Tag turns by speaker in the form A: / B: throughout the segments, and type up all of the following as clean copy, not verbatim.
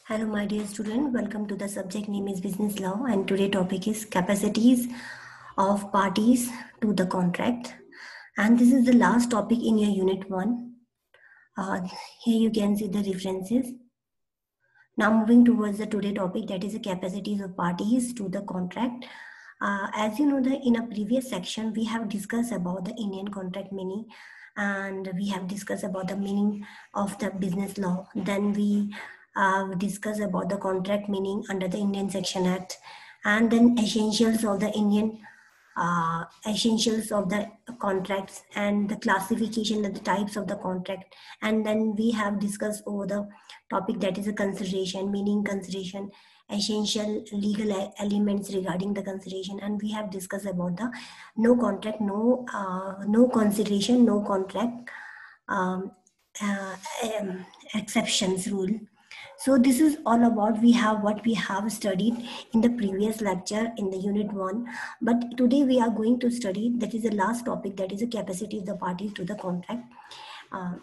A: Hello, my dear student. Welcome to the subject name is Business Law, and today topic is capacities of parties to the contract. And this is the last topic in your Unit 1. Uh, Here you can see the references. Now moving towards the today topic, that is the capacities of parties to the contract. As you know, that in a previous section we have discussed about the Indian contract meaning, and we have discussed about the meaning of the business law. Then we discussed about the contract meaning under the Indian Section Act, and then essentials of the contracts and the classification of the types of the contract. And then we have discussed over the topic that is a consideration, meaning consideration, essential legal elements regarding the consideration. And we have discussed about the no contract, no consideration, no contract um, uh, um, exceptions rule. So this is all about what we have studied in the previous lecture in the Unit 1. But today we are going to study, that is the last topic, that is the capacity of the parties to the contract. Uh,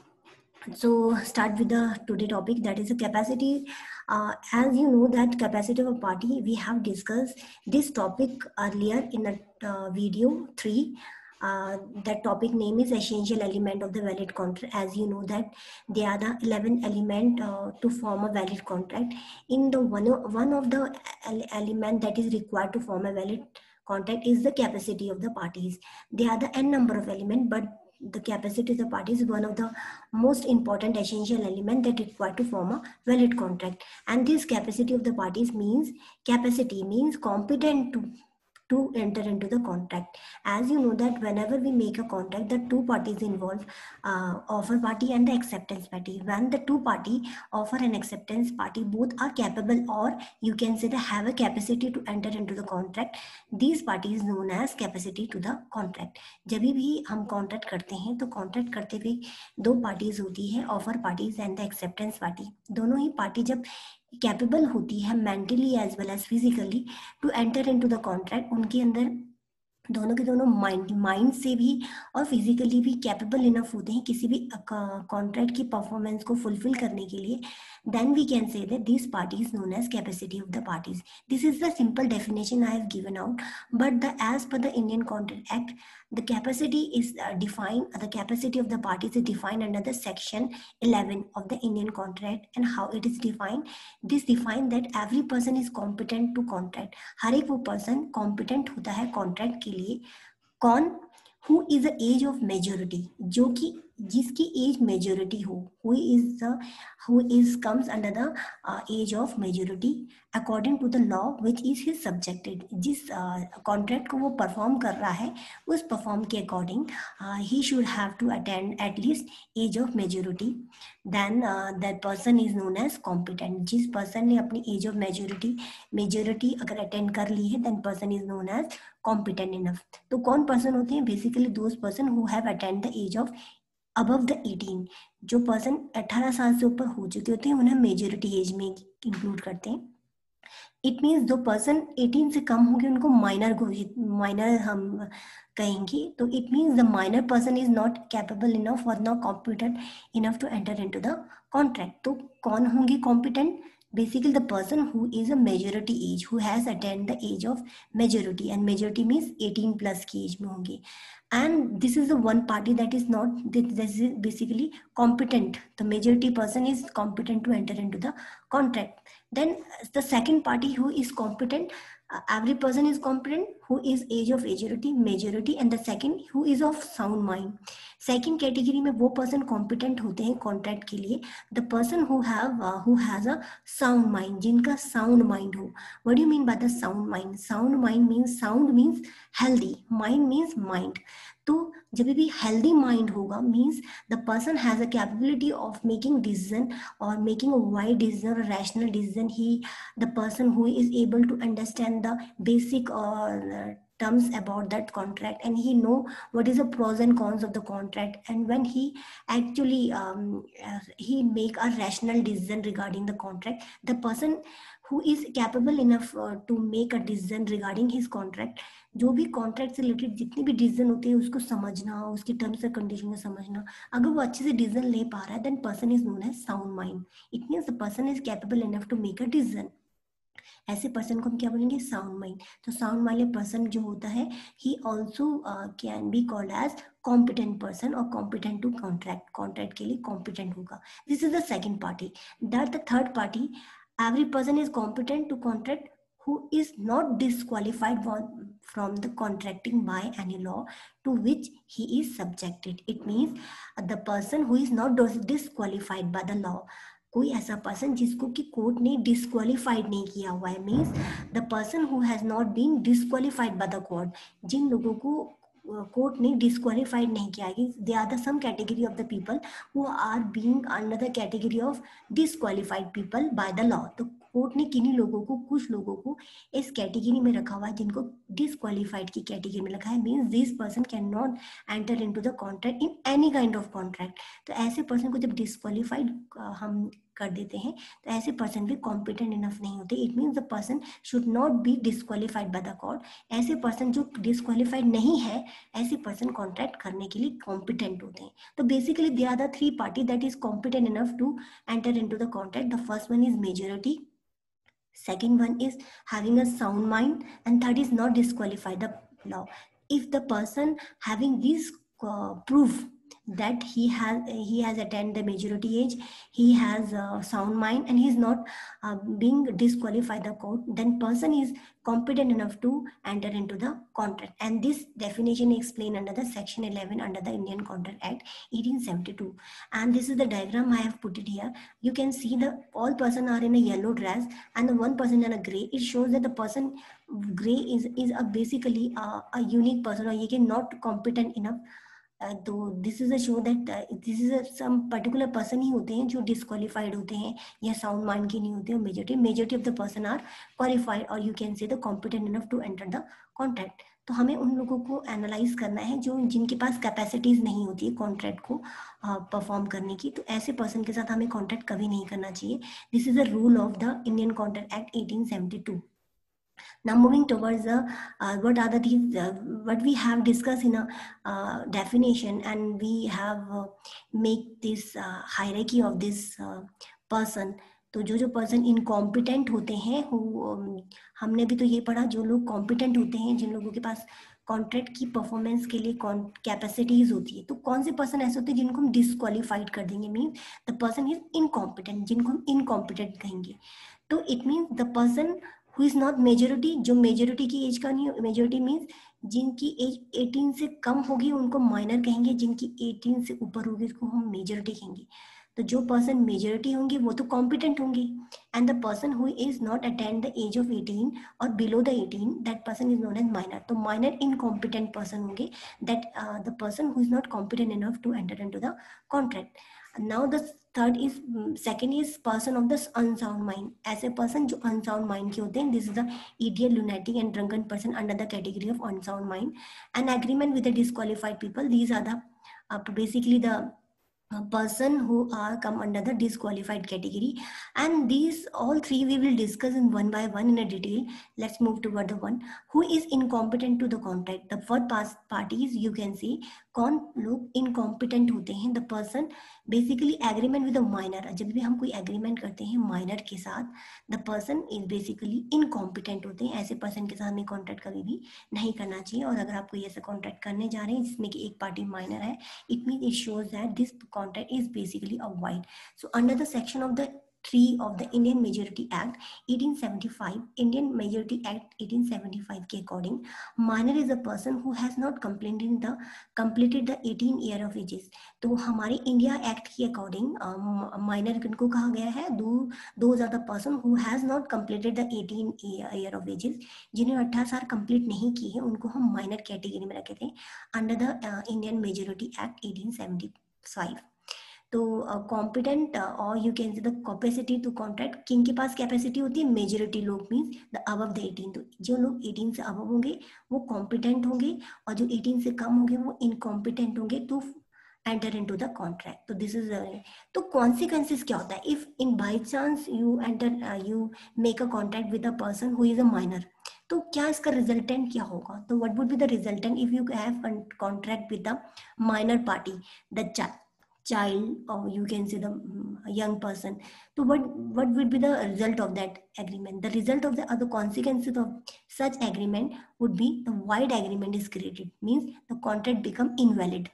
A: so start with the today topic, that is a capacity. As you know that capacity of a party, we have discussed this topic earlier in the video 3. That topic name is essential element of the valid contract. As you know that they are the 11 element to form a valid contract. In the one of the element that is required to form a valid contract is the capacity of the parties. They are the n number of element, but the capacity of the parties is one of the most important essential element that required to form a valid contract. And this capacity of the parties means, capacity means competent to enter into the contract. As you know that whenever we make a contract, the two parties involved, offer party and the acceptance party. When the two party, offer and acceptance party, both are capable, or you can say they have a capacity to enter into the contract, these parties known as capacity to the contract. जब भी हम contract करते हैं तो contract करते हुए दो parties होती है, offer parties and the acceptance party. दोनों ही पार्टी जब कैपेबल होती है mentally as well as physically to enter into the contract, उनके अंदर दोनों के दोनों माइंड से भी और फिजिकली भी कैपेबल इनफ होते हैं किसी भी कॉन्ट्रैक्ट की परफॉर्मेंस को फुलफिल करने के लिए, then we can say that this party is known as capacity of the parties. This is the simple definition I have given out, but as per the Indian Contract Act, the capacity is the capacity of the parties is defined under the section 11 of the Indian Contract. And how it is defined? This define that every person is competent to contract. हर एक वो person competent होता है contract के लिए. कौन? Who is the age of majority, जो कि जिसकी एज मेजोरिटी हो, who is comes under the age of majority according to the law which is his subjected. जिस कॉन्ट्रैक्ट को वो परफॉर्म कर रहा है, उस परफॉर्म के according he should have to attend at least age of majority. Then that person is known as competent. जिस person ने अपनी एज ऑफ मेजोरिटी अगर अटेंड कर ली है, then person is known as competent enough. तो कौन person होते हैं? Basically those person who have attend the age of above the 18. जो पर्सन 18 साल से ऊपर हो चुके होते हैं उन्हें मेजोरिटी एज में इंक्लूड करते हैं. इट मीन्स जो पर्सन 18 से कम होंगे उनको माइनर हम कहेंगे. तो it means the minor person is not capable enough और not competent enough to enter into the contract. तो कौन होंगे competent? Basically the person who is a majority age, who has attained the age of majority, and majority means 18 plus की age में होंगे. And this is the one party that is not, this is basically competent. The majority person is competent to enter into the contract. Then the second party who is competent, every person is competent who is age of majority, and the second who is of sound mind. Second category में वो person competent होते हैं contract के लिए, the person who has a sound mind, जिनका sound mind हो. What do you mean by the sound mind? Sound mind means, sound means healthy, mind means mind. तो जब भी हेल्दी माइंड होगा means the person has a capability of making decision और making a wide decision और rational decision. He the person who is able to understand the basic और terms about that contract, and he know what is the pros and cons of the contract, and when he actually he make a rational decision regarding the contract. The person who is capable enough to make a decision regarding his contract, जो भी contract से related जितनी भी decision होती है उसको समझना, उसकी टर्म्स एंड कंडीशन को समझना, अगर वो अच्छे से डिसीजन ले पा रहा है, then person is known as sound mind. It means the person is capable enough to make a decision. ऐसे पर्सन को हम क्या बोलेंगे? Sound mind. तो साउंड माइंड पर्सन जो होता है, he also can be called as competent person, और कॉम्पिटेंट टू कॉन्ट्रैक्ट, कॉन्ट्रैक्ट के लिए कॉम्पिटेंट होगा. This is the second party. That the third party, every person is competent to contract who is not disqualified from the contracting by any law to which he is subjected. It means the person who is not disqualified by the law. कोई ऐसा person जिसको कि court ने disqualified नहीं किया हुआ है, means the person who has not been disqualified by the court. जिन लोगों को कोर्ट ने डिस्क्वालीफाइड नहीं किया है, they are the same category of the people who are being under the category of disqualified people by the law. तो court ने किन्हीं लोगों को, कुछ लोगों को इस कैटेगरी में रखा हुआ है जिनको डिस्क्वालीफाइड की कैटेगरी में रखा है. Means this person can not enter into the contract in any kind of contract. तो ऐसे पर्सन को जब डिस्क्वालीफाइड हम कर देते हैं, तो ऐसे पर्सन भी कॉम्पिटेंट इनफ नहीं होते. It means the person should not be disqualified by the court. ऐसे पर्सन जो डिस्क्वालीफाइड नहीं है, ऐसे पर्सन कॉन्ट्रैक्ट करने के लिए कॉम्पिटेंट होते हैं. तो basically they are the three party that is competent enough to enter into the contract. The first one is majority, second one is having a sound mind, and third is not disqualify the law. If the person having this proof that he has attained the majority age, he has a sound mind, and he is not being disqualified the court, then person is competent enough to enter into the contract. And this definition is explained under the section 11 under the Indian Contract Act 1872. And this is the diagram I have put it here. You can see the all person are in a yellow dress and the one person in a gray. It shows that the person gray is a basically a unique person, or he can not competent enough. तो this is a show that this is some particular person ही होते हैं जो disqualified होते हैं या sound mind के नहीं होते हैं. Majority of the person are qualified, और you can say the competent enough to enter the contract. तो हमें उन लोगों को एनालाइज करना है जो जिनके पास कैपेसिटीज नहीं होती है कॉन्ट्रैक्ट को परफॉर्म करने की. तो ऐसे पर्सन के साथ हमें कॉन्ट्रैक्ट कभी नहीं करना चाहिए. This is the rule of the Indian contract act 1872. Now moving towards the what are the things what we have discussed in a definition, and we have make this hierarchy of this person. तो जो person incompetent होते हैं, हमने भी तो ये पढ़ा, जो लोग कॉम्पिटेंट होते हैं, जिन लोगों के पास कॉन्ट्रैक्ट की परफॉर्मेंस के लिए कैपेसिटीज होती है. तो कौन से पर्सन ऐसे होते हैं जिनको हम डिस्क्वालीफाइड कर देंगे, means the person is incompetent, जिनको हम इनकॉम्पिटेंट कहेंगे. तो it means the person who is not majority, जो मेजोरिटी की एज का नहीं. मेजोरिटी मीन्स जिनकी एज 18 से कम होगी उनको माइनर कहेंगे, जिनकी 18 से ऊपर होगी उसको हम मेजोरिटी कहेंगे. तो जो पर्सन मेजोरिटी होंगे वो तो कॉम्पिटेंट होंगे. And the person who is not attend the age of 18 or below the 18, that person is known as minor. तो माइनर इनकॉम्पिटेंट पर्सन होंगे, that the person who is not competent enough to enter into the contract. Now the third is second is person of the unsound mind. ऐसे person जो unsound mind के होते हैं, this is the idiot, lunatic and drunken person under the category of unsound mind. An agreement with the disqualified people, these are the basically the person who are come under the disqualified category. And these all three we will discuss in one by one in a detail. Let's move toward the one who is incompetent to the contract. The first parties you can see कौन लोग incompetent होते हैं. The person basically agreement with a minor. जब भी हम कोई agreement करते हैं माइनर के साथ, the person is basically incompetent होते हैं. ऐसे पर्सन के साथ हमें कॉन्ट्रैक्ट कभी भी नहीं करना चाहिए. और अगर आप कोई ऐसा कॉन्ट्रैक्ट करने जा रहे हैं जिसमें कि एक पार्टी माइनर है, it mean it shows that this contract is basically a wide. So under the section of the 3 of the Indian Majority Act 1875, Indian Majority Act 1875 के according, minor is a person who has not completed the 18 year of ages. तो हमारे India act के according minor किनको कहा गया है? those are the person who has not completed the 18 year of ages. जिन्हें 18 साल कंप्लीट नहीं की है उनको हम माइनर कैटेगरी में रखे थे under the Indian majority act 1875. तो competent or you can say the capacity to contract, किन के पास कैपेसिटी होती है, मेजोरिटी लोग मीन्स द अबव द 18। तो जो लोग 18 से अबव होंगे वो कॉम्पिटेंट होंगे, और जो 18 से कम होंगे वो इनकॉम्पिटेंट होंगे to enter into the contract. तो दिस इज तो कॉन्सिक्वेंसेस क्या होता है if in by chance you enter you make a contract with a person who is a minor, तो क्या इसका रिजल्टेंट क्या होगा? तो what would be the resultant if you have contract with the minor party, the child, or you can say the young person? So what would be the result of that agreement? The result of the other consequences of such agreement would be the void agreement is created, means the contract become invalid.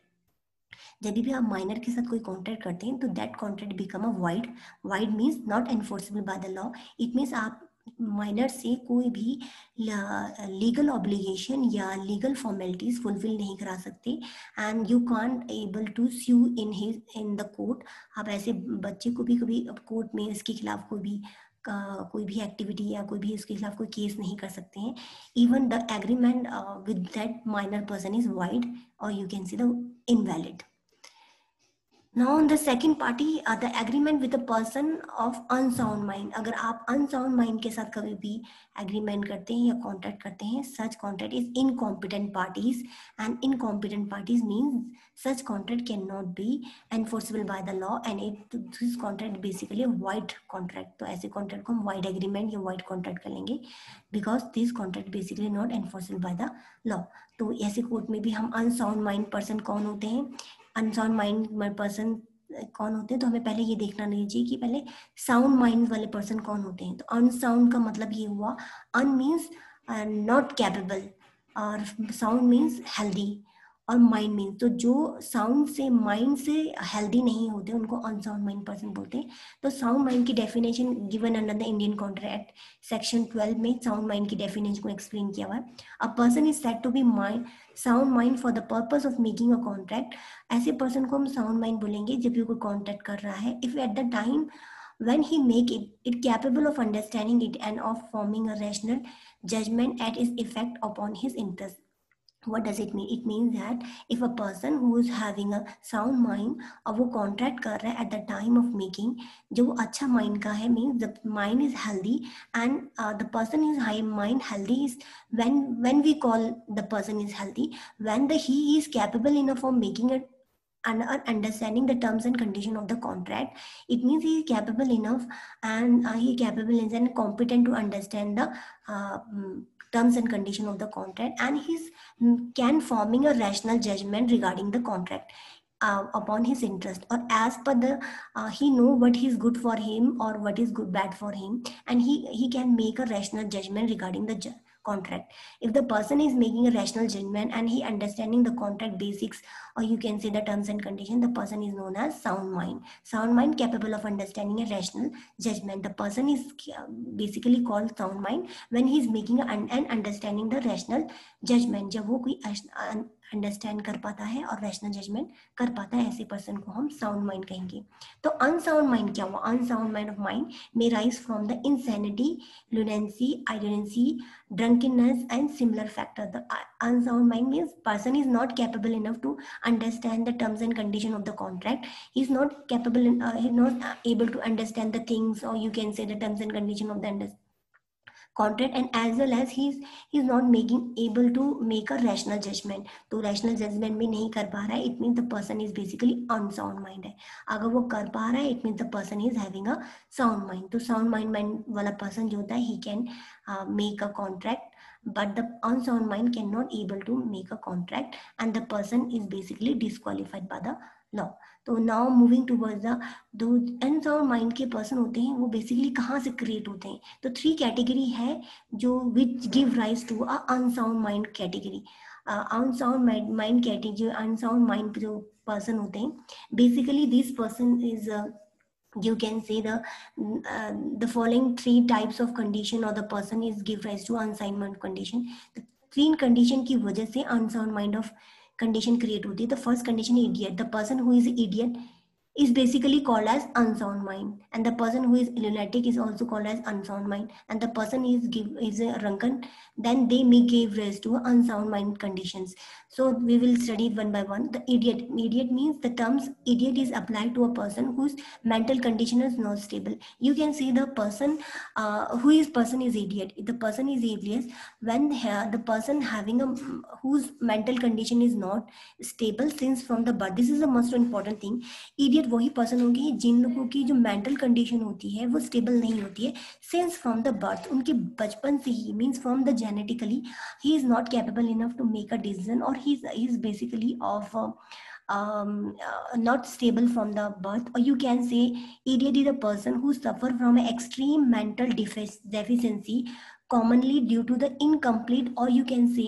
A: जब भी आप minor के साथ कोई contract करते हैं तो that contract become a void, void means not enforceable by the law. It means आप माइनर से कोई भी लीगल ऑब्लिगेशन या लीगल फॉर्मेलिटीज फुलफिल नहीं करा सकते, and you can't able to sue in the court. आप ऐसे बच्चे को भी कभी कोर्ट में इसके खिलाफ कोई भी एक्टिविटी या कोई भी इसके खिलाफ कोई केस नहीं कर सकते हैं। Even the agreement with that minor person is void, और you can see the invalid. Now on the second party, the agreement with a person of unsound mind। अगर आप unsound mind के साथ कभी भी agreement करते हैं या contract करते हैं, such contract is incompetent parties, and incompetent parties means such contract cannot be enforceable by the law, and this contract basically a void contract। तो ऐसे contract को हम void agreement या void contract कर लेंगे, because this contract basically not enforceable by the law। तो ऐसे court में भी हम unsound mind person कौन होते हैं, अनसाउंड माइंड पर्सन कौन होते हैं, तो हमें पहले ये देखना नहीं चाहिए कि पहले साउंड माइंड वाले पर्सन कौन होते हैं। तो अनसाउंड का मतलब ये हुआ, अन मीन्स नॉट कैपेबल, और साउंड मीन्स हेल्दी, और माइंड मीन्स, तो जो साउंड से माइंड से हेल्दी नहीं होते उनको अनसाउंड माइंड पर्सन बोलते हैं। तो साउंड माइंड की definition given under the Indian contract section 12 में साउंड माइंड की डेफिनेशन को एक्सप्लेन किया हुआ है। A person is said to be mind sound mind for the purpose of making a contract. ऐसे पर्सन को हम साउंड माइंड बोलेंगे जब भी कोई कॉन्ट्रैक्ट कर रहा है, if at the time when he make it capable of understanding it and of forming a rational judgment at its effect upon his interest। What does it mean? It means that if a person who is having a sound mind, और वो contract कर रहा है at the time of making, जो अच्छा mind का है, means the mind is healthy, and the person is high mind healthy is when we call the person is healthy, when he is capable enough of making it and understanding the terms and condition of the contract. It means he is capable enough, and he capable and competent to understand the terms and condition of the contract, and he's can forming a rational judgment regarding the contract upon his interest, or as per the he know what is good for him or what is good bad for him, and he can make a rational judgment regarding the contract. If the person is making a rational judgment and he understanding the contract basics, or you can say the terms and condition, the person is known as sound mind. Sound mind capable of understanding a rational judgment. The person is basically called sound mind when he is making and understanding the rational judgment। जब वो कोई understand कर पाता है और rational judgement कर पाता है, ऐसे पर्सन को हम साउंड माइंड कहेंगे। तो अनसाउंड माइंड क्या हुआ? Unsound mind of mind may rise from the insanity, lunacy, idiocy, drunkenness, and similar factor। The unsound mind means person is not capable enough to understand the terms and condition of the contract. He's not capable, he's not able to understand the things, or you can say the terms and condition of the contract, and as well as he's not making able to make a rational judgment। तो rational judgment भी नहीं कर पा रहा है, it means the person is basically unsound mind है। अगर वो कर पा रहा है, it means the person is having a sound mind। तो sound mind वाला person जो होता है, he can make a contract, but the unsound mind cannot able to make a contract, and the person is basically disqualified by the law। तो now moving towards the unsound mind के person होते हैं, वो basically कहाँ से create होते हैं? तो 3 कैटेगरी है जो which give rise to a unsound mind category. Unsound mind category, unsound mind जो पर्सन होते हैं, basically this person is you can say the following 3 types of condition, or the person is give rise to unsound mind condition। the 3 condition की वजह से unsound mind of condition create होती है। the first condition idiot, the person who is idiot is basically called as unsound mind, and the person who is lunatic is also called as unsound mind, and the person is a drunken, then they may give rise to unsound mind conditions. So we will study it one by one. The idiot means the terms idiot is applied to a person whose mental condition is not stable. You can see the person who is person is idiot. The person is idiot when the person having a whose mental condition is not stable since from the birth. This is the most important thing. Idiot वही person होंगे जिन लोगों की जो mental condition होती है वो stable नहीं होती है सिंस फ्रॉम द बर्थ, उनके बचपन से ही, means from the genetically he is not capable enough to make a decision, और he is basically of not stable from the birth. Or you can say idiot is a person who suffer from an extreme mental deficiency, commonly due to the incomplete or you can say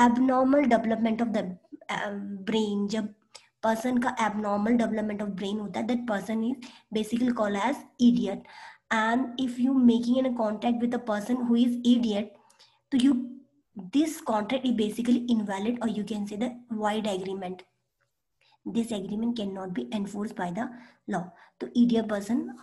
A: abnormal development of the brain. जब person का abnormal development of brain होता है, that person is basically called as idiot. And if you making in a contact with a person who is idiot, so you this contract is basically invalid, or you can say the void agreement. This agreement cannot be enforced by the law. So idiot person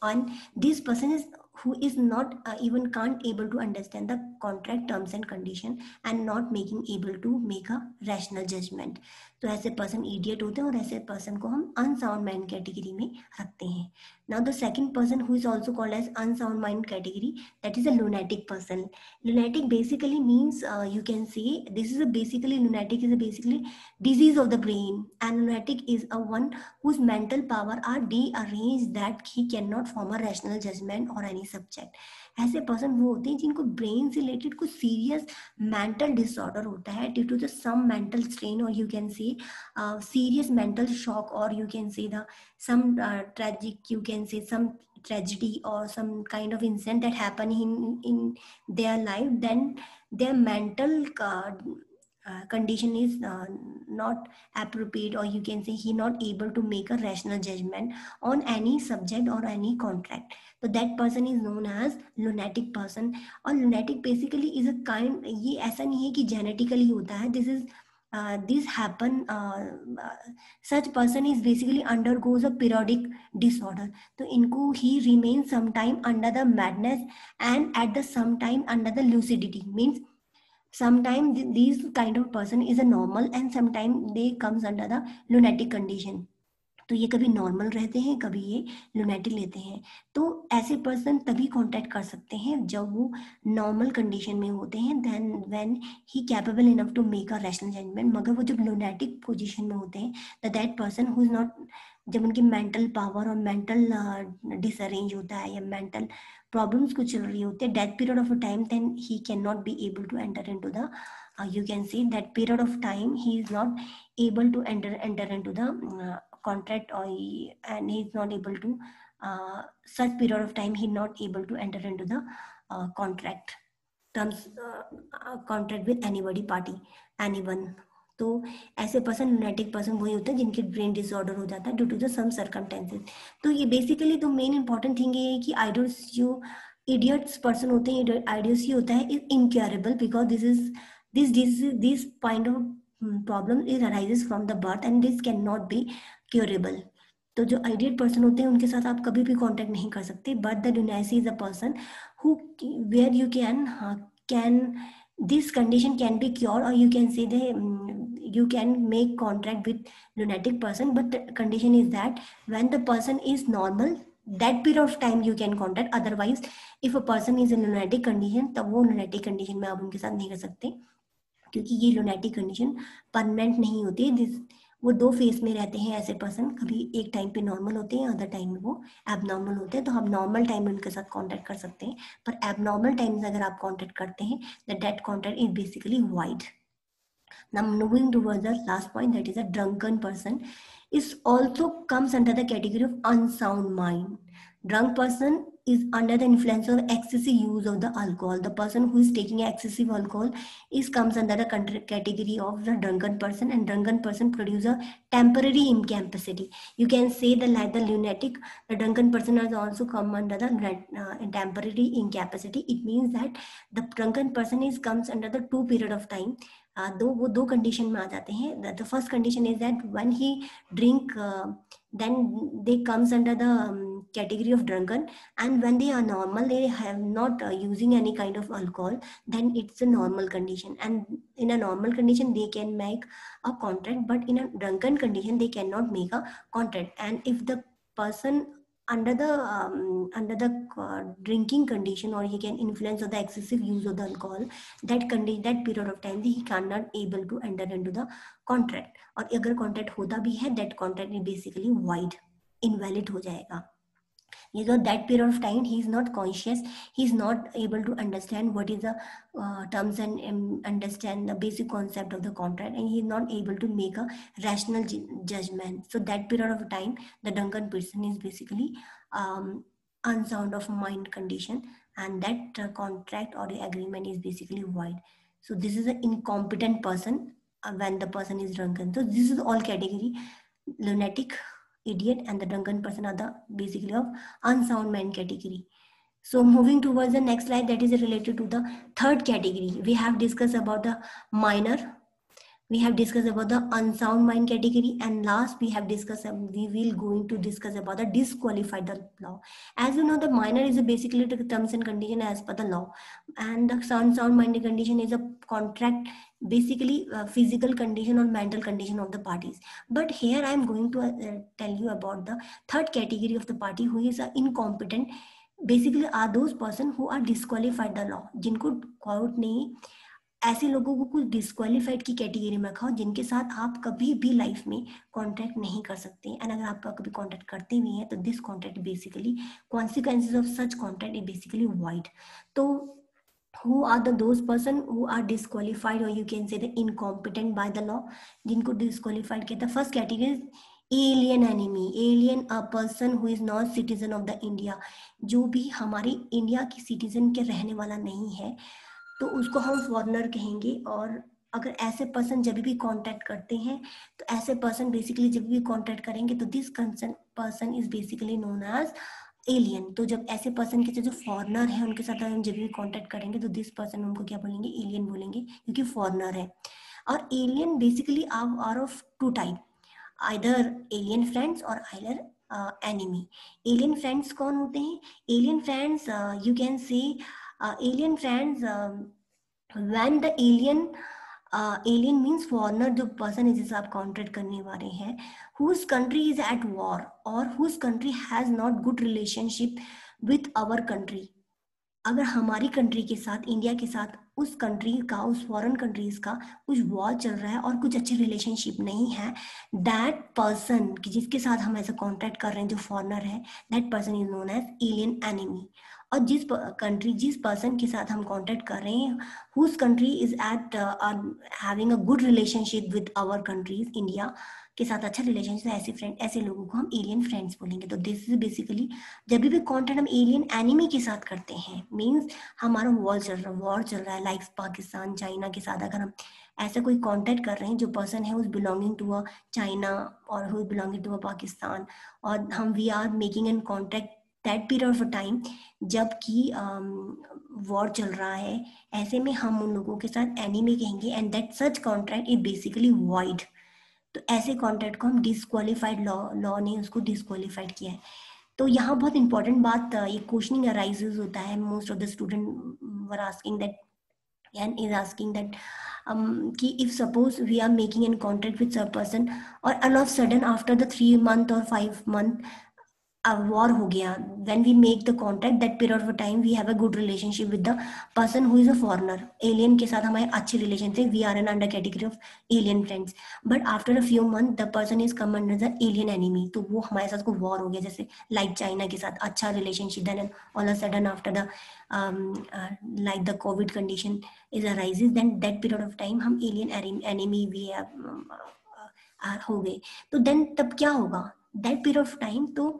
A: and this person is who is not even can't able to understand the contract terms and condition and not making able to make a rational judgment. तो ऐसे person idiot होते हैं और ऐसे person को हम unsound mind category में रखते हैं. Now the second person who is also called as unsound mind category, that is a lunatic person. Lunatic basically means you can say this is a basically lunatic is a basically disease of the brain, and lunatic is a one whose mental power are dearranged that he cannot form a rational judgment or any subject. ऐसे person वो होते हैं जिनको brain से related कुछ serious mental disorder होता है due to the some mental strain, और you can say serious mental shock, or you can say the some tragic, you can say some tragedy or some kind of incident that happen in their life, then their mental condition is not appropriate, or you can say he not able to make a rational judgment on any subject or any contract. So that person is known as lunatic person. और lunatic basically is a kind, ये ऐसा नहीं है कि genetically होता है. This happen such person is basically undergoes a periodic disorder. तो इनको he remains sometime under the madness and at the sometime under the lucidity, means sometimes these kind of person is a normal and sometimes they comes under the lunatic condition. तो ये कभी normal रहते हैं, कभी ये lunatic लेते हैं. तो ऐसे पर्सन तभी कांटेक्ट कर सकते हैं जब वो नॉर्मल कंडीशन में होते हैं, then when he capable enough to make a rational judgement. मगर वो जब लुनेटिक पोजीशन में होते हैं, the that person who is not, जब उनकी मेंटल पावर और मेंटल डिसअरेंज होता है या मेंटल प्रॉब्लम्स कुछ चल रही होती है, that period of time then he can not be able to enter into the you can say that period of time he is not able to enter into the contract, or and he is not able to such period of time he not able to enter into the contract terms contract with anybody party anyone. तो ऐसे person lunatic person वही होते हैं जिनके brain disorder हो जाता है due to the some circumstances. तो ये बेसिकली तो मेन इंपॉर्टेंट थिंग ये है कि आइडियल्स जो इडियट्स पर्सन होते हैं, आइडियल्स ही होता है is incurable, because this kind of problem is arises from the birth and this cannot be curable. तो जो आइडियल पर्सन होते हैं उनके साथ आप कभी भी कांटेक्ट नहीं कर सकते. But the lunacy is a person who where you can this condition can be cured, or you can say you can make contact with lunatic person, but the condition is that when the person is normal, that period of time you can contact. Otherwise if a person is in lunatic condition, तब वो lunatic condition में आप उनके साथ नहीं कर सकते, क्योंकि ये lunatic condition परमानेंट नहीं होती है. वो दो फेज में रहते हैं ऐसे पर्सन, कभी एक टाइम पे नॉर्मल होते हैं, अदर टाइम में वो एबनॉर्मल होते हैं. तो हम नॉर्मल टाइम में उनके साथ कांटेक्ट कर सकते हैं, पर एबनॉर्मल टाइम से अगर आप कांटेक्ट करते हैं that contact is basically wide. Now moving towards the last point, that is a drunken person is also comes under the category of unsound mind. Drunk person is under the influence of excessive use of the alcohol. The person who is taking excessive alcohol is comes under the category of the drunken person, and drunken person produce a temporary incapacity. You can say the like the lunatic, the drunken person has also come under the temporary incapacity. It means that the drunken person is comes under the 2 period of time. वो दो condition में आ जाते हैं. The first condition is that when he drink, then they comes under the category of drunken, and when they are normal, they have not using any kind of alcohol, then it's a normal condition. And in a normal condition they can make a contract, but in a drunken condition they cannot make a contract. And if the person under the drinking condition, or he can influence of the excessive use of the alcohol, that that period of time he cannot able to enter into the contract. और अगर contract होता भी है, that contract is basically wide, invalid हो जाएगा. that period of time he is not conscious, he is not able to understand what is the terms and understand the basic concept of the contract, and he is not able to make a rational judgment. So that period of time the drunken person is basically unsound of mind condition, and that contract or the agreement is basically void. So this is an incompetent person when the person is drunken. So this is all category: lunatic, idiot, and the drunken person are the basically of unsound mind category. So moving towards the next slide, that is related to the third category. We have discussed about the minor, we have discussed about the unsound mind category, and last we have discussed, we will going to discuss about the disqualified the law. As you know, the minor is basically the terms and condition as per the law, and the unsound mind condition is a contract, basically physical condition or mental condition of the parties. But here I am going to tell you about the third category of the party who is incompetent. Basically are those person who are disqualified the law, जिनको court ने ऐसे लोगों को कुछ disqualified की category में रखा हो, जिनके साथ आप कभी भी लाइफ में कॉन्ट्रैक्ट नहीं कर सकते. एंड अगर आप कभी कॉन्ट्रैक्ट करते भी हैं तो this contract basically consequences of such contract is basically wide. तो who are those person who are disqualified, or you can say the incompetent by the law, जिनको disqualified कहता है. First category alien enemy. Alien a person who is not citizen of the India, जो भी हमारे India की citizen के रहने वाला नहीं है तो उसको हम फॉरेनर कहेंगे. और अगर ऐसे पर्सन जब भी कांटेक्ट करते हैं तो ऐसे पर्सन बेसिकली जब भी कांटेक्ट करेंगे तो this concern person is basically known as alien. तो जब ऐसे पर्सन के जो फॉरेनर है उनके साथ हम जब भी कांटेक्ट करेंगे तो दिस पर्सन उनको क्या बोलेंगे, एलियन बोलेंगे, क्योंकि फॉरेनर है. और alien basically are of two type, either alien friends or either enemy. Alien friends कौन होते हैं? Alien friends you can say alien friends, when the alien means foreigner, जो person है जिसे आप कॉन्ट्रैक्ट करने वाले हैं, whose country is at war or whose country has not good relationship with our country. अगर हमारी कंट्री के साथ, इंडिया के साथ, उस कंट्री का, उस फॉरेन कंट्रीज का कुछ वॉर चल रहा है और कुछ अच्छे रिलेशनशिप नहीं है, दैट पर्सन जिसके साथ हम ऐसा कॉन्ट्रैक्ट कर रहे हैं जो फॉरेनर है, that person is known as alien enemy. और जिस कंट्री, जिस पर्सन के साथ हम कॉन्टैक्ट कर रहे हैं, whose country is at having a good relationship with our countries, India के साथ अच्छा रिलेशनशिप, ऐसे फ्रेंड, ऐसे लोगों को हम एलियन फ्रेंड्स बोलेंगे. तो दिस इज बेसिकली जब भी कॉन्टैक्ट हम एलियन एनिमी के साथ करते हैं, मीन्स हमारा वॉर चल रहा है लाइक पाकिस्तान, चाइना के साथ अगर हम ऐसा कोई कांटेक्ट कर रहे हैं जो पर्सन है उस belonging to a China or who belonging to a Pakistan, और हम we are making an contact that period of time जबकि वॉर चल रहा है, ऐसे में हम उन लोगों के साथ एनिमी कहेंगे, and that such contract is basically void. तो ऐसे कॉन्ट्रैक्ट को हम डिस्क्वालीफाइड, लॉ ने उसको डिस्क्वालीफाइड किया है. तो यहाँ बहुत इंपॉर्टेंट बात, ये क्वेश्चनिंग अराइजेस होता है, most of the student were asking that and is asking that कि if suppose we are making in contact with a person और all of sudden after the 3 month or 5 month war हो गया, when we make the contact that period of time we have a good relationship with the person who is a foreigner, alien के साथ हमारे अच्छे relation थे, we are an under category of alien friends, but after a few months the person is come under the alien enemy. तो वो हमारे साथ को वॉर हो गया, जैसे लाइक चाइना के साथ अच्छा relationship, then all of a sudden after the like the COVID condition is arises, then that period of time हम alien enemy we हो गए. तो then तब क्या होगा, that period of time, तो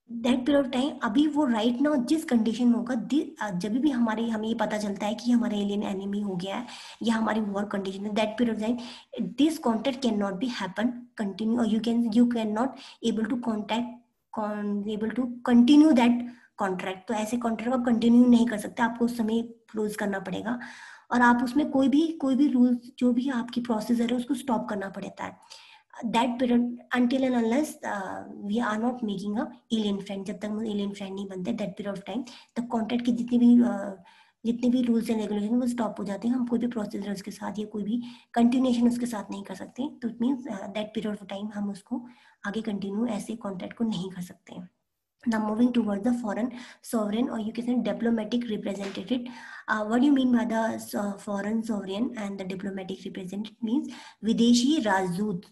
A: दैट पीरियड ऑफ टाइम अभी वो राइट नाउ जिस कंडीशन में होगा, जब भी हमें ये पता चलता है कि हमारे एलियन एनिमी हो गया है या हमारी वॉर कंडीशन है, that period of time this contact can not be happen continue, और you can not able to continue that contract. तो ऐसे कॉन्ट्रैक्ट आप कंटिन्यू नहीं कर सकते, आपको उस समय क्लोज करना पड़ेगा. और आप उसमें कोई भी रूल्स, जो भी आपकी प्रोसीजर है उसको स्टॉप करना पड़ता है that period, until and unless we are not making a alien friend. जब तक हम alien friend नहीं बनते that period of time, तब कॉन्ट्रैक्ट की जितने भी रूल्स एंड रेगुलेशन वो स्टॉप हो जाते हैं. हम कोई भी प्रोसीजर उसके साथ या कोई भी कंटिन्यूएशन उसके साथ नहीं कर सकते. तो it means that period of time हम उसको आगे कंटिन्यू ऐसे कॉन्ट्रैक्ट को नहीं कर सकते हैं. Now moving towards the foreign sovereign, or you can say diplomatic representative. What do you mean by the foreign sovereign and the diplomatic representative? Means विदेशी राजदूत.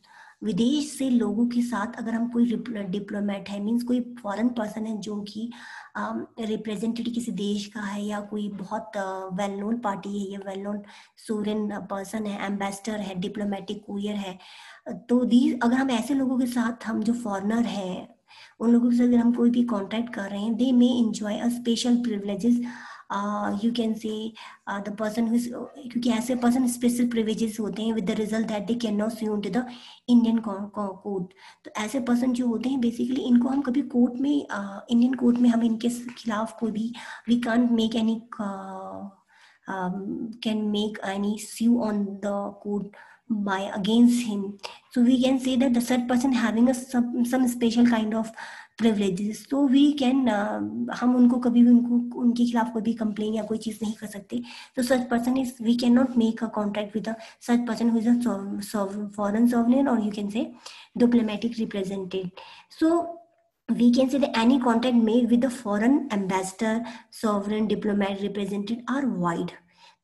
A: विदेश से लोगों के साथ अगर हम कोई डिप्लोमेट है, मीन्स कोई फॉरेन पर्सन है जो कि रिप्रेजेंटेटिव किसी देश का है या कोई बहुत वेल नोन पार्टी है या वेल नोन सोवरेन पर्सन है, एम्बेसडर है, डिप्लोमेटिक कुरियर है. तो दी अगर हम ऐसे लोगों के साथ, हम जो फॉरनर हैं उन लोगों से अगर हम कोई भी कॉन्टैक्ट कर रहे हैं, they may enjoy a special privileges. You can say the person, क्योंकि ऐसे पर्सन स्पेशल प्रिविलेजेस होते हैं with the result that they can not sue to the Indian court. तो ऐसे पर्सन जो होते हैं बेसिकली इनको हम कभी कोर्ट में, इंडियन कोर्ट में हम इनके खिलाफ कोई भी, we can't make any can make any sue on the court by against him. So we can say that the such person having a some special kind of privileges. So we can हम उनको कभी भी उनके खिलाफ कोई भी complain या कोई चीज़ नहीं कर सकते. तो such person is, we cannot make a contract with a such person who is a foreign sovereign, or you can say diplomatic representative. So we can say that any contract made with the foreign ambassador, sovereign, diplomat, representative are void.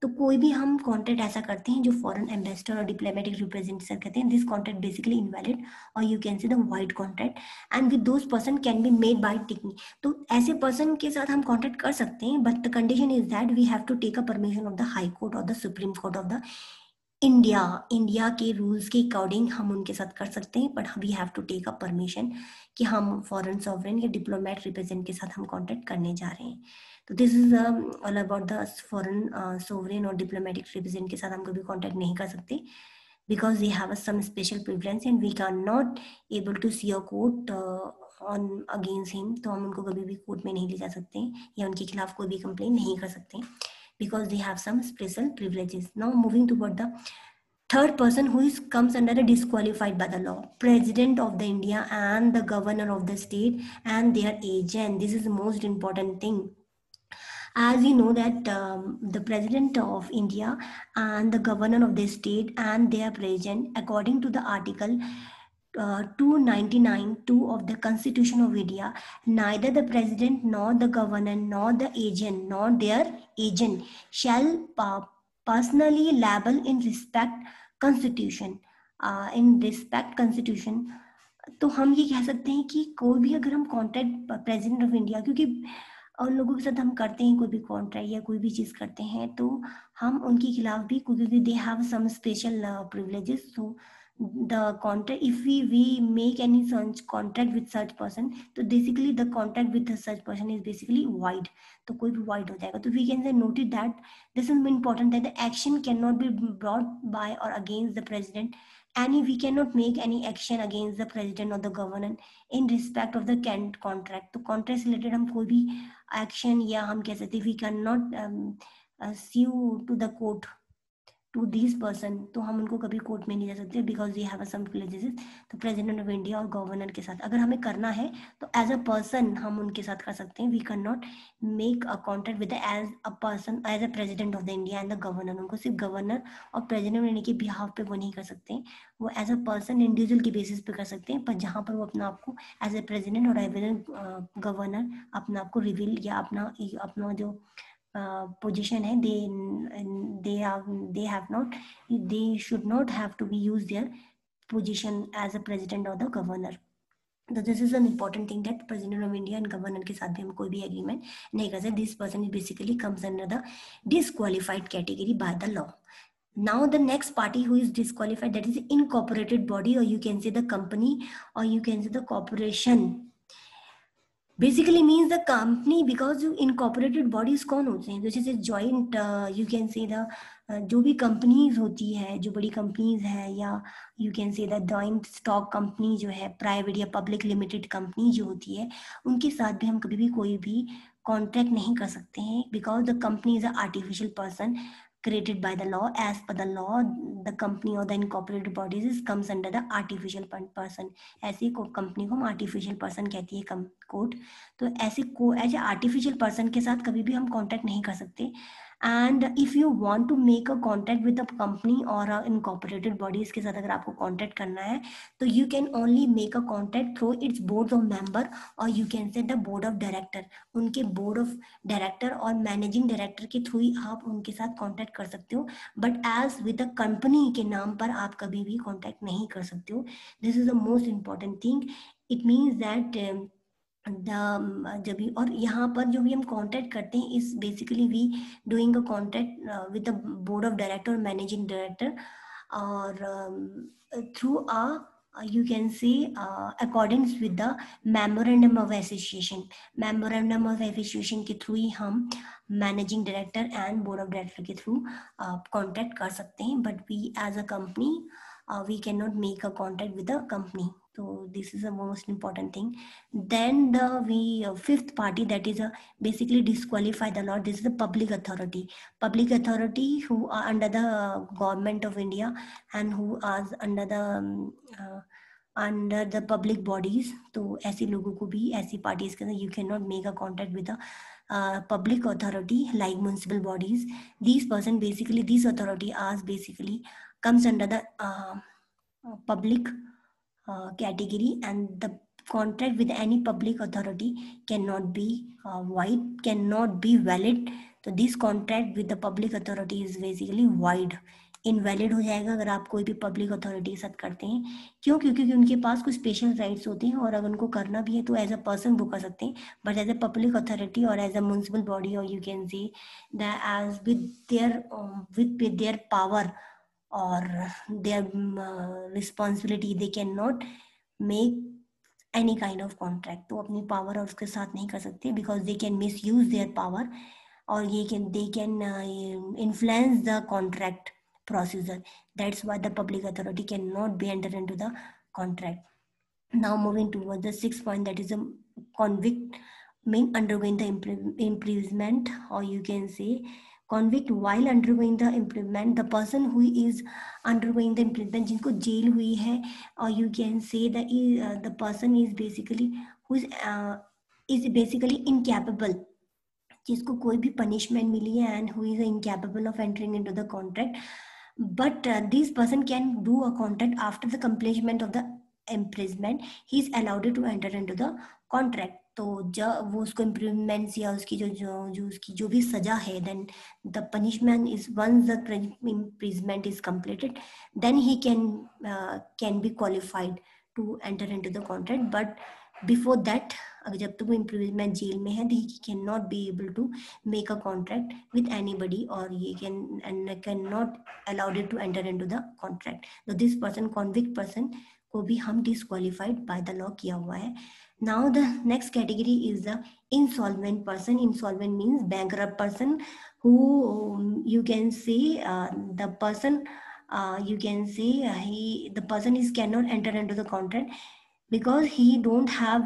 A: तो कोई भी हम contract ऐसा करते हैं जो foreign ambassador और diplomatic representative कहते हैं, दिस कॉन्ट्रैक्ट बेसिकली इनवैलिड, और you can say the wide contract, and with those person can be made by technique. तो ऐसे पर्सन के साथ हम कॉन्ट्रैक्ट कर सकते हैं, but the condition is that we have to take a permission of the high court और the supreme court of the India के रूल्स के अकॉर्डिंग हम उनके साथ कर सकते हैं, but we have to take a permission कि हम फॉरेन सॉवरेन या डिप्लोमेट रिप्रेजेंट के साथ हम कॉन्टैक्ट करने जा रहे हैं. तो this is all about the foreign sovereign और डिप्लोमेटिक रिप्रेजेंट के साथ हम कभी कॉन्टैक्ट नहीं कर सकते, because they have some special preference and we cannot able to see a court on against him. तो हम उनको कभी भी कोर्ट में नहीं ले जा सकते हैं या उनके खिलाफ कोई भी कंप्लेन नहीं कर सकते, because they have some special privileges. Now moving toward the third person who is comes under a disqualified by the law, president of the India and the governor of the state and their agent. This is the most important thing. As you know that the president of India and the governor of the state and their president, according to the article 299(2) of the Constitution of India, neither the president nor the governor nor the agent nor their agent shall personally liable in respect Constitution. In respect Constitution, तो हम ये कह सकते हैं कि कोई भी अगर हम कॉन्ट्रैक्ट प्रेसिडेंट ऑफ इंडिया, क्योंकि उन लोगों के साथ हम करते हैं कोई भी कॉन्ट्रैक्ट या कोई भी चीज़ करते हैं, तो हम उनके खिलाफ भी, क्योंकि they have some special privileges. So the contract, if we make any such contract with such person, तो basically the contract with such person is basically void. तो कोई भी void हो जाएगा. तो we can say noted that this is important that the action cannot be brought by or against the president. We cannot make any action against the president or the governor in respect of the contract. तो contract से related हम कोई भी action या हम कह सकते हैं we cannot sue to the court to these person. तो हम उनको कभी कोर्ट में नहीं जा सकते, because they have some privileges. तो प्रेसिडेंट ऑफ इंडिया और गवर्नर के साथ अगर हमें करना है तो एज अ पर्सन हम उनके साथ कर सकते हैं. We can not make a contract with as a person, as a president of the India and the governor. उनको सिर्फ गवर्नर और प्रेसिडेंट ऑफ इंडिया के बिहाफ पे वो नहीं कर सकते, वो एज अ पर्सन इंडिविजुअल के बेसिस पे कर सकते हैं. पर जहाँ पर वो अपना आपको एज अ प्रेसिडेंट और एज अ गवर्नर अपना आपको रिवील या अपना जो position hai, they should not have to be use their position as a president or the governor. So this is an important thing that president of India and governor के साथ भी हम कोई भी agreement नहीं कर सकते. This person basically comes under the disqualified category by the law. Now the next party who is disqualified, that is incorporated body, or you can say the company, or you can say the corporation. Basically means the company, because जो incorporated bodies कौन होते हैं, जैसे joint, you can say the जो भी companies होती है, जो बड़ी कंपनीज है, या you can say the joint stock company जो है, प्राइवेट या पब्लिक लिमिटेड कंपनी जो होती है, उनके साथ भी हम कभी भी कोई भी कॉन्ट्रैक्ट नहीं कर सकते हैं, because the company is a artificial person. created by the law. As per the law, the company or the incorporated bodies comes under the artificial person. ऐसी कंपनी को हम आर्टिफिशियल पर्सन कहती है कोर्ट. तो ऐसे को एज ए आर्टिफिशियल पर्सन के साथ कभी भी हम कॉन्टैक्ट नहीं कर सकते. And if you want to make a contact with a company और इनकॉर्पोरेटेड बॉडीज के साथ अगर आपको कॉन्टैक्ट करना है तो you can only make a contact through its board of member, और you can say the board of director. उनके बोर्ड ऑफ डायरेक्टर और मैनेजिंग डायरेक्टर के थ्रू ही आप उनके साथ कॉन्टैक्ट कर सकते हो. But as with a company के नाम पर आप कभी भी कॉन्टैक्ट नहीं कर सकते हो. This is the most important thing. It means that जब भी, और यहाँ पर जो भी हम कॉन्टैक्ट करते हैं इस basically we doing a contact with the board of director और मैनेजिंग डायरेक्टर, और through you can say accordance with the memorandum of association. memorandum of association के थ्रू ही हम managing director and board of director के through contact कर सकते हैं. But we as a company we cannot make a contact with the company. So this is the most important thing. Then the fifth party, that is basically disqualify the law. This is the public authority. Public authority who are under the government of India and who are under the public bodies. तो ऐसे लोगों को भी, ऐसी parties के अंदर you cannot make a contact with the public authority like municipal bodies. These person basically, this authority as basically comes under the public category, and the contract with any public authority cannot be void, cannot be valid. तो this contract with the public authority is basically void, invalid हो जाएगा अगर आप कोई भी public authority के साथ करते हैं. क्यों? क्योंकि उनके पास कुछ स्पेशल राइट्स होते हैं और अगर उनको करना भी है तो एज अ पर्सन वो कर सकते हैं. But as a public authority और एज अ म्युनिसिपल बॉडी, और you can see that as with their power or their responsibility, they cannot make any kind of contract. तो अपनी पावर और उसके साथ नहीं कर सकते because they can misuse their power, और they can influence the contract procedure. That's why the public authority cannot be entered into the contract. Now moving towards the sixth point, that is a convict mean undergoing the imprisonment, or you can say convict while undergoing the imprisonment, the person who is undergoing the imprisonment, जिनको jail हुई है, or you can say that the person is basically who is basically incapable, जिसको कोई भी punishment मिली है and who is incapable of entering into the contract. But this person can do a contract after the completion of the imprisonment. He is allowed to enter into the contract. तो जब वो उसको imprisonment या उसकी जो उसकी जो भी सजा है, then the punishment is once the imprisonment is completed, then he can be qualified to enter into the contract. But before that, अगर जब तक वो imprisonment जेल में है, he cannot be able to make a contract with anybody, or he cannot allowed it to enter into the contract. So this person, convict person, को भी हम disqualified by the law किया हुआ है. Now the next category is the insolvent person. Insolvent means bankrupt person, who you can say the person you can say the person is cannot enter into the contract because he don't have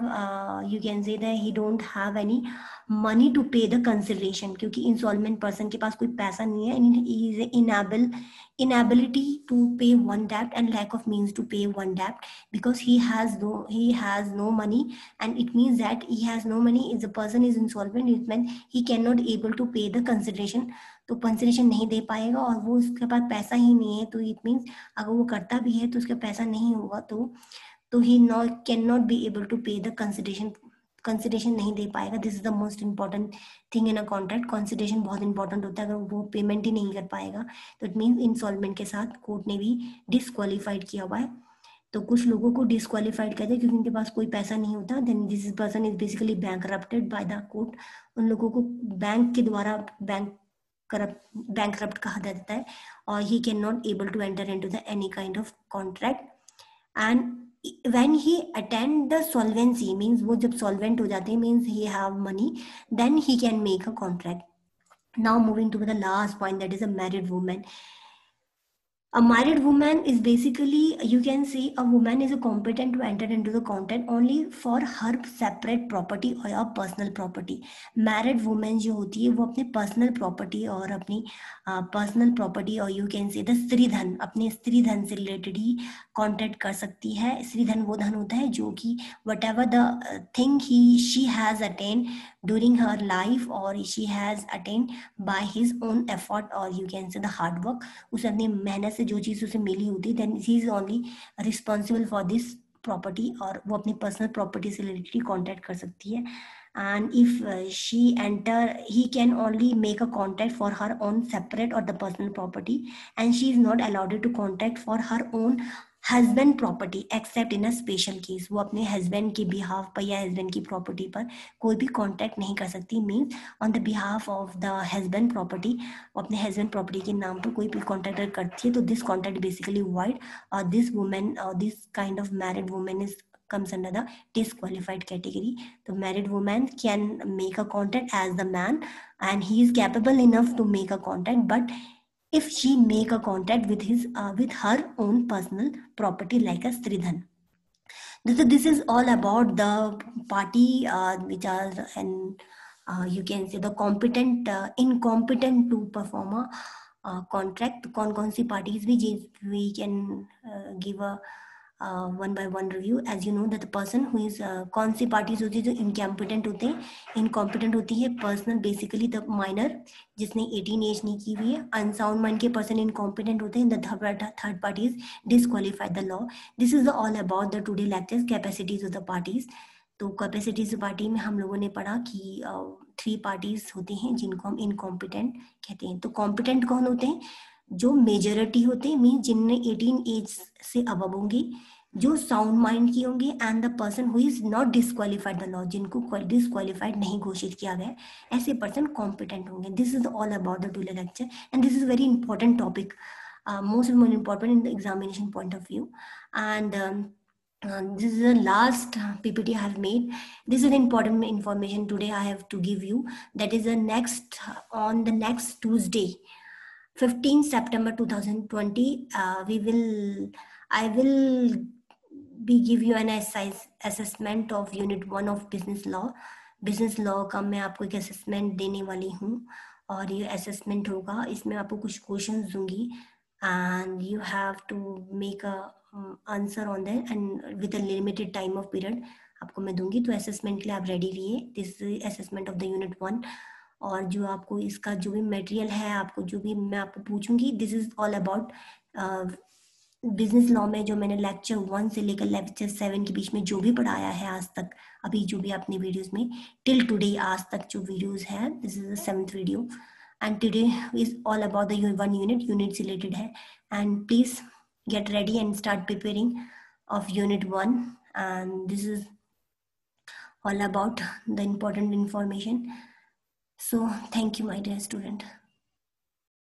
A: you can say that he don't have any money to pay the consideration. क्योंकि insolvent person के पास कोई पैसा नहीं है, and he is inability to pay one debt and lack of means to pay one debt because he has no money, and it means that he has no money. If the person is insolvent, it means he cannot able to pay the consideration. तो consideration नहीं दे पाएगा और वो उसके पास पैसा ही नहीं है. तो इट मीन्स अगर वो करता भी है तो उसका पैसा नहीं होगा, तो he cannot be able to pay the consideration नहीं दे पाएगा. This is the most important thing in a contract. Consideration बहुत इंपॉर्टेंट होता है. अगर वो पेमेंट ही नहीं कर पाएगा तो इट मीन्स इंस्टॉलमेंट के साथ कोर्ट ने भी डिस्क्वालीफाइड किया हुआ है. तो कुछ लोगों को डिस्क्वालीफाइड करते हैं क्योंकि उनके पास कोई पैसा नहीं होता. Then this person is basically bankrupted by the court. उन लोगों को बैंक के द्वारा बैंकरप्ट कहा जाता है, और he can not able to enter into the any kind of contract. And when he attend the solvency, means वो जब solvent हो जाते हैं, means he have money, then he can make a contract. Now moving to the last point, that is a married woman. A married woman is basically, you can say, a woman is competent to enter into the contract only for her separate property or a personal property. Married woman जो होती है वो अपने personal property और अपनी personal property और you can say the स्त्री धन, अपने स्त्री धन से related ही contract कर सकती है. स्त्री धन वो धन होता है जो कि whatever the thing she has attained during her life or she has attained by his own effort or you can say the hard work, उसे अपनी मेहनत से जो चीज़ उसे मिली होती है, then he is only responsible for this property, और वो अपनी पर्सनल प्रॉपर्टी से रिलेटेड कॉन्टैक्ट कर सकती है. And if she enter, he can only make a contract for her own separate or the personal property, and she is not allowed to contract for her own husband property accept in a special case. वो अपने husband के behalf पर या husband की property पर कोई भी contact नहीं कर सकती. Means on the behalf of the husband property, अपने हस्बैंड प्रॉपर्टी के नाम पर कोई भी कॉन्ट्रैक्ट करती है तो दिस कॉन्ट्रैक्ट बेसिकली वाइड, और दिस वुमेन और this kind of married women is comes under the disqualified category. The married woman can make a contract as the man and he is capable enough to make a contract, but if she make a contract with his with her own personal property like a stridhan. This is all about the party which are and you can say the competent incompetent to perform a contract. कौन सी parties we can give a one by one review. As you know that the person who is कौन सी parties होती है जो incompetent होते हैं. incompetent होती है personal basically the minor जिसने 18 एज नहीं की हुई है. अनसाउंड माइंड के पर्सन इनकॉम्पिटेंट होते हैं. The third party is disqualified the law. This is all about the today lectures capacities of the parties. तो कैपेसिटीज पार्टी में हम लोगों ने पढ़ा कि 3 पार्टीज होती हैं जिनको हम इनकॉम्पिटेंट कहते हैं. तो कॉम्पिटेंट कौन होते हैं? जो मेजोरिटी होते हैं, मीन जिनने 18 एज से अबव होंगे, जो साउंड माइंड की होंगे, and the person who is not disqualified the law, जिनको डिस्क्वालीफाइड नहीं घोषित किया गया, ऐसे पर्सन कॉम्पिटेंट होंगे. This is all about the today lecture and this is very important topic, most important in the examination point of view. And this is the last PPT I have made. This is important information today I have to give you. That is the next on the next Tuesday, 15 September 2020. I will be give you an assessment of unit 1 of business law. Business law का मैं आपको एक assessment देने वाली हूँ और ये assessment होगा, इसमें आपको कुछ क्वेश्चंस दूंगी and you have to make a answer on that and with a limited time of period आपको मैं दूंगी. तो असेसमेंट के लिए आप रेडी रहिए. This is assessment of the unit 1. और जो आपको इसका जो भी मटेरियल है, आपको जो भी मैं आपको पूछूंगी, this is all about business law में जो मैंने लेक्चर 1 से लेकर लेक्चर 7 के बीच में जो भी पढ़ाया है आज तक, अभी जो भी अपने वीडियोस में टिल टुडे आज तक जो वीडियोस है, this is the 7th video and today is all about the one unit related है. And please get ready and start preparing of unit 1, and this is all about the important information. So thank you my dear student.